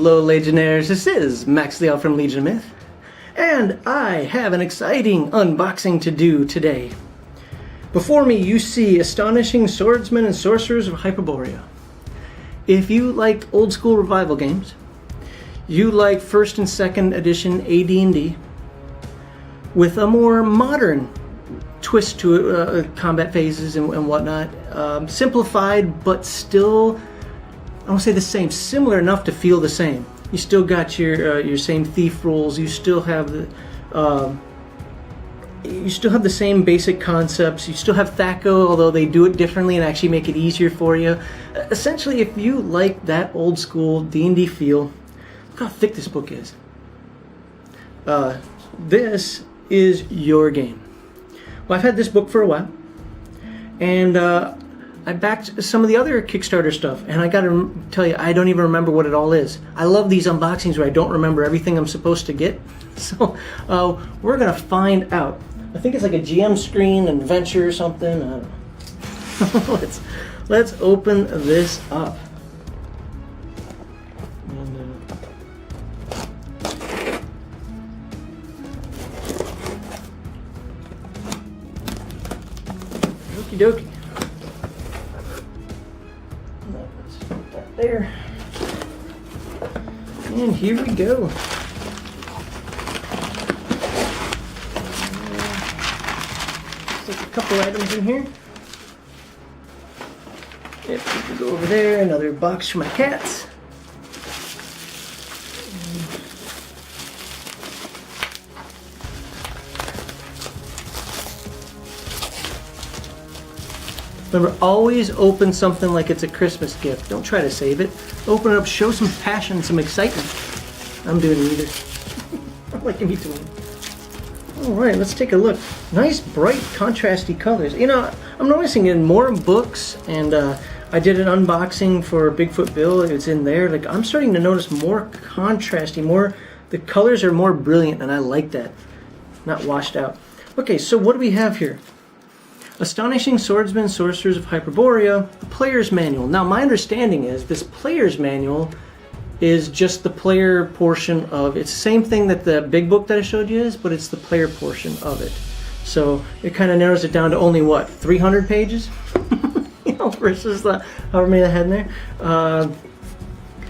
Hello Legionnaires, this is Max Leal from Legion of Myth, and I have an exciting unboxing to do today. Before me you see Astonishing Swordsmen and Sorcerers of Hyperborea. If you liked old school revival games, you like 1st and 2nd edition AD&D, with a more modern twist to it, combat phases and whatnot, simplified but still, I won't say the same, similar enough to feel the same. You still got your same thief rules. You still have the same basic concepts. You still have THAC0, although they do it differently and actually make it easier for you. Essentially, if you like that old school D&D feel, look how thick this book is. This is your game. Well, I've had this book for a while, and I backed some of the other Kickstarter stuff, and I gotta tell you, I don't even remember what it all is. I love these unboxings where I don't remember everything I'm supposed to get. So we're gonna find out. I think it's like a GM screen adventure or something. I don't know. let's open this up. Okie dokie. There. And here we go. Take a couple items in here. Yep, we can go over there. Another box for my cats. Remember, always open something like it's a Christmas gift. Don't try to save it. Open it up, show some passion, some excitement. I'm doing neither. I'm like in between. Alright, let's take a look. Nice, bright, contrasty colors. You know, I'm noticing in more books, and I did an unboxing for Bigfoot Bill. It's in there. Like, I'm starting to notice more contrasty, the colors are more brilliant, and I like that. Not washed out. Okay, so what do we have here? Astonishing Swordsmen Sorcerers of Hyperborea, the Player's Manual. Now, my understanding is this Player's Manual is just the player portion of it's the same thing that the big book that I showed you is, but it's the player portion of it. So it kind of narrows it down to only what, 300 pages? You know, versus the however many I had in there.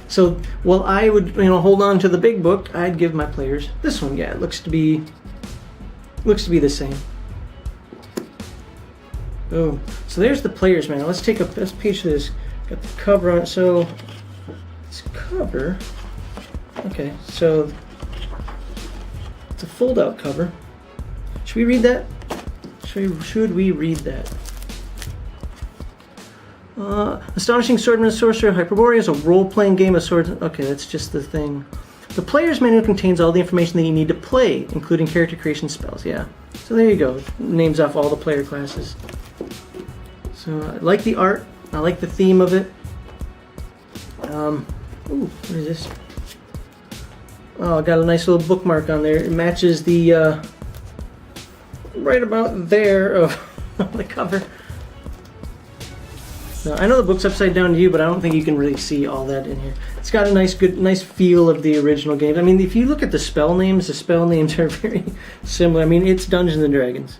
So while I would, you know, hold on to the big book, I'd give my players this one. Yeah, it looks to be the same. Oh, so there's the Player's Manual. Let's take let's page this. Got the cover on it. So this cover. Okay, so it's a fold-out cover. Should we read that? Should we read that? Astonishing Swordsmen Sorcerer of Hyperborea is a role-playing game of swords. Okay, that's just the thing. The Player's Manual contains all the information that you need to play, including character creation spells. Yeah. So there you go. Names off all the player classes. So I like the art. I like the theme of it. Ooh, what is this? Oh, got a nice little bookmark on there. It matches the right about there of the cover. Now, I know the book's upside down to you, but I don't think you can really see all that in here. It's got a nice feel of the original game. I mean, if you look at the spell names are very similar. I mean, it's Dungeons and Dragons.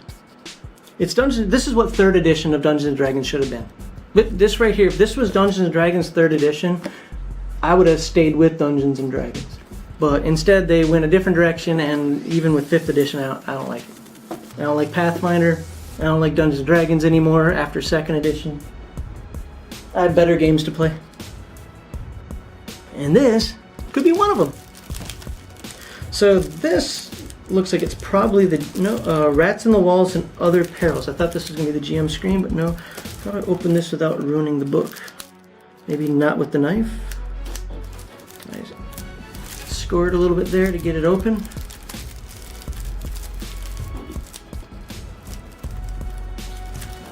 It's Dungeons. This is what 3rd edition of Dungeons and Dragons should have been. But this right here, if this was Dungeons and Dragons 3rd edition, I would have stayed with Dungeons and Dragons. But instead, they went a different direction, and even with 5th edition, I don't like it. I don't like Pathfinder. I don't like Dungeons and Dragons anymore after 2nd edition. I have better games to play. And this could be one of them. So this looks like it's probably the Rats in the Walls and Other Perils. I thought this was going to be the GM screen, but no. How do I open this without ruining the book? Maybe not with the knife. Nice. Score it a little bit there to get it open.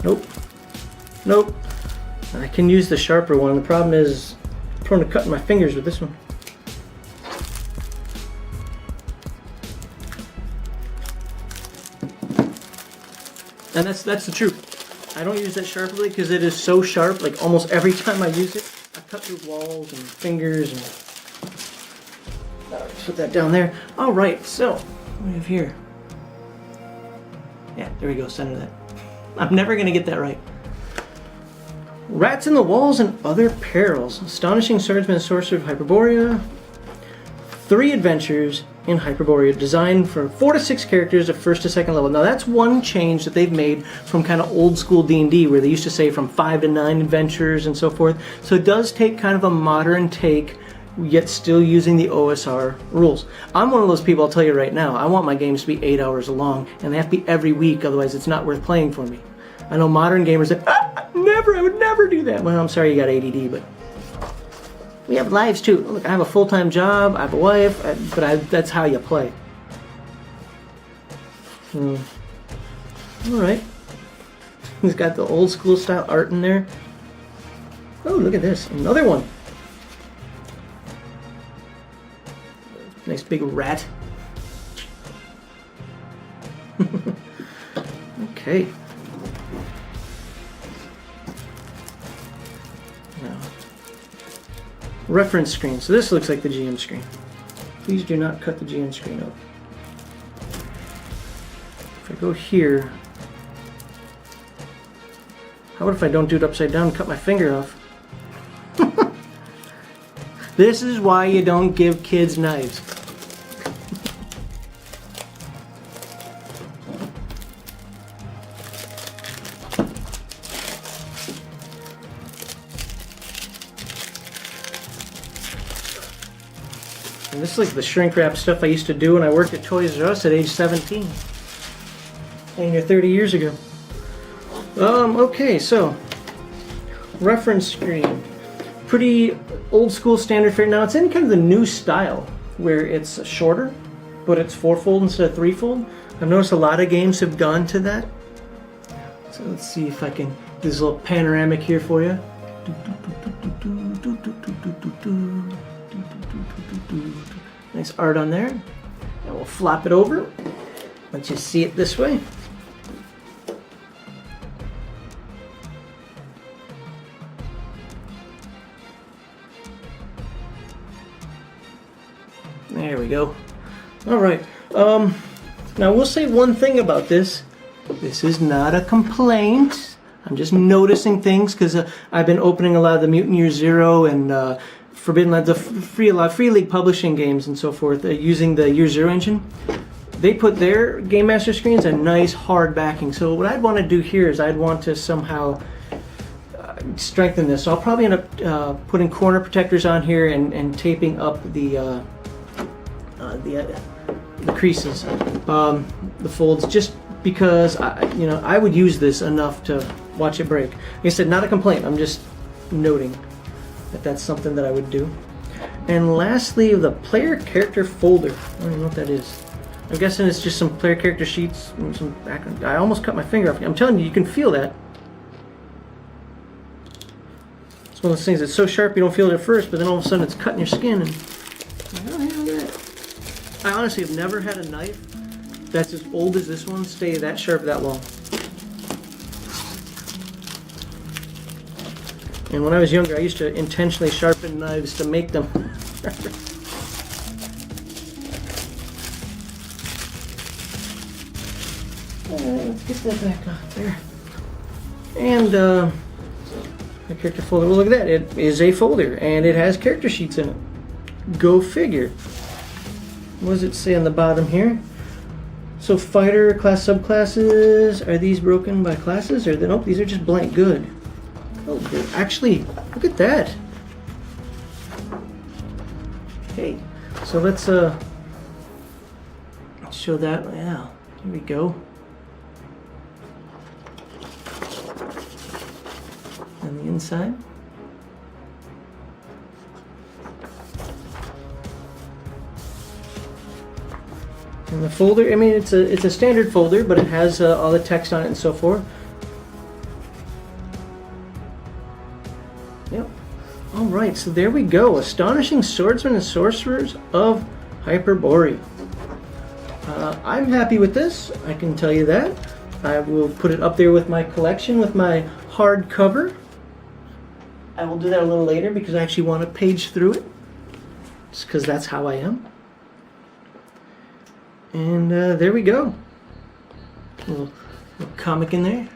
Nope. Nope. I can use the sharper one. The problem is I'm prone to cutting my fingers with this one. And that's the truth. I don't use that sharply because it is so sharp. Like almost every time I use it, I cut through walls and fingers. And Put that down there. All right, so what do we have here? Yeah, there we go, center that. I'm never gonna get that right. Rats in the Walls and Other Perils. Astonishing Swordsmen Sorcerers of Hyperborea. 3 adventures in Hyperborea, designed for 4 to 6 characters at 1st to 2nd level. Now that's one change that they've made from kind of old school D&D, where they used to say from 5 to 9 adventures and so forth. So it does take kind of a modern take, yet still using the OSR rules. I'm one of those people, I'll tell you right now, I want my games to be 8 hours long, and they have to be every week, otherwise it's not worth playing for me. I know modern gamers that, I would never do that. Well, I'm sorry you got ADD, but we have lives too. Look, I have a full-time job, I have a wife, that's how you play. Alright. He's got the old school style art in there. Oh, look at this. Another one. Nice big rat. Okay. Now, reference screen. So this looks like the GM screen. Please do not cut the GM screen up. If I go here, how about if I don't do it upside down and cut my finger off? This is why you don't give kids knives. And this is like the shrink wrap stuff I used to do when I worked at Toys R Us at age 17. And you're 30 years ago. Okay, so reference screen. Pretty old school standard fare. Now it's in kind of the new style where it's shorter, but it's 4-fold instead of 3-fold. I've noticed a lot of games have gone to that. So let's see if I can do this little panoramic here for you. Nice art on there. And we'll flop it over. Let you see it this way. There we go. All right. Now we'll say one thing about this. This is not a complaint. I'm just noticing things because I've been opening a lot of the Mutant Year Zero and Forbidden Lands, the Free League publishing games and so forth, using the Year Zero engine. They put their Game Master screens a nice hard backing. So what I'd want to do here is I'd want to somehow strengthen this. So I'll probably end up putting corner protectors on here and taping up the creases, the folds, just because I would use this enough to watch it break. Like I said, not a complaint. I'm just noting that that's something that I would do. And lastly, the player character folder. I don't even know what that is. I'm guessing it's just some player character sheets and some background. I almost cut my finger off. I'm telling you, you can feel that. It's one of those things that's so sharp you don't feel it at first, but then all of a sudden it's cutting your skin. And oh, hey, look at that. I honestly have never had a knife that's as old as this one stay that sharp that long. And when I was younger, I used to intentionally sharpen knives to make them. Let's get that back on there. And the character folder. Well, look at that. It is a folder, and it has character sheets in it. Go figure. What does it say on the bottom here? So fighter, class, subclasses. Are these broken by classes, or nope? These are just blank. Good. Oh, good. Actually, look at that. Okay, so let's show that. Yeah, here we go. On the inside. And the folder, I mean, it's a standard folder, but it has all the text on it and so forth. Yep. All right, so there we go. Astonishing Swordsmen and Sorcerers of Hyperborea. I'm happy with this. I can tell you that. I will put it up there with my collection, with my hardcover. I will do that a little later because I actually want to page through it. Just because that's how I am. And there we go. Little comic in there.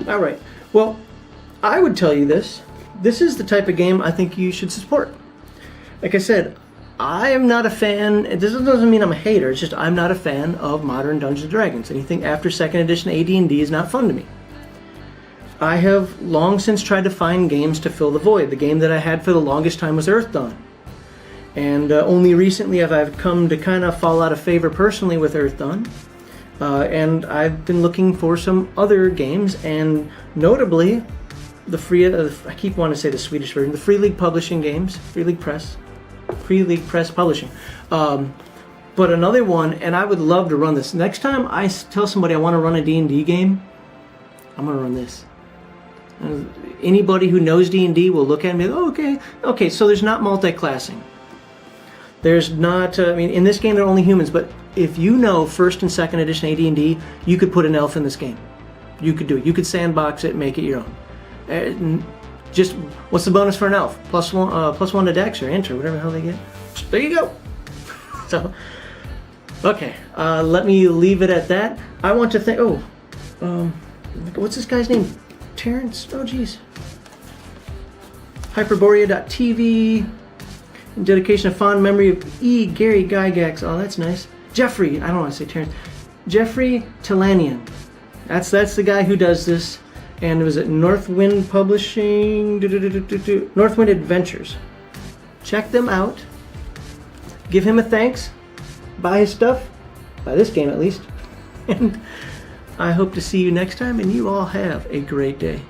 All right. Well, I would tell you this. This is the type of game I think you should support. Like I said, I am not a fan. This doesn't mean I'm a hater. It's just I'm not a fan of modern Dungeons and Dragons. Anything after 2nd edition AD&D is not fun to me. I have long since tried to find games to fill the void. The game that I had for the longest time was Earth Dawn. And only recently have I come to kind of fall out of favor personally with Earth Dawn. And I've been looking for some other games, and notably, the free, I keep wanting to say the Swedish version, the Free League Publishing games, Free League Press Publishing. But another one, and I would love to run this. Next time I tell somebody I want to run a D&D game, I'm going to run this. Anybody who knows D&D will look at me and be like, oh, okay, so there's not multi-classing. There's not, I mean, in this game they're only humans, but if you know 1st and 2nd edition AD&D, you could put an elf in this game. You could do it. You could sandbox it, make it your own. Just, what's the bonus for an elf? Plus one to Dex or Int or whatever the hell they get. There you go. So, okay, let me leave it at that. I want to thank, what's this guy's name? Terrence? Oh, geez. Hyperborea.tv. In dedication of fond memory of E. Gary Gygax. Oh, that's nice. Jeffrey, I don't want to say Terrence. Jeffrey Talanian. That's the guy who does this. And it was at Northwind Publishing, Northwind Adventures. Check them out. Give him a thanks. Buy his stuff. Buy this game at least. And I hope to see you next time, and you all have a great day.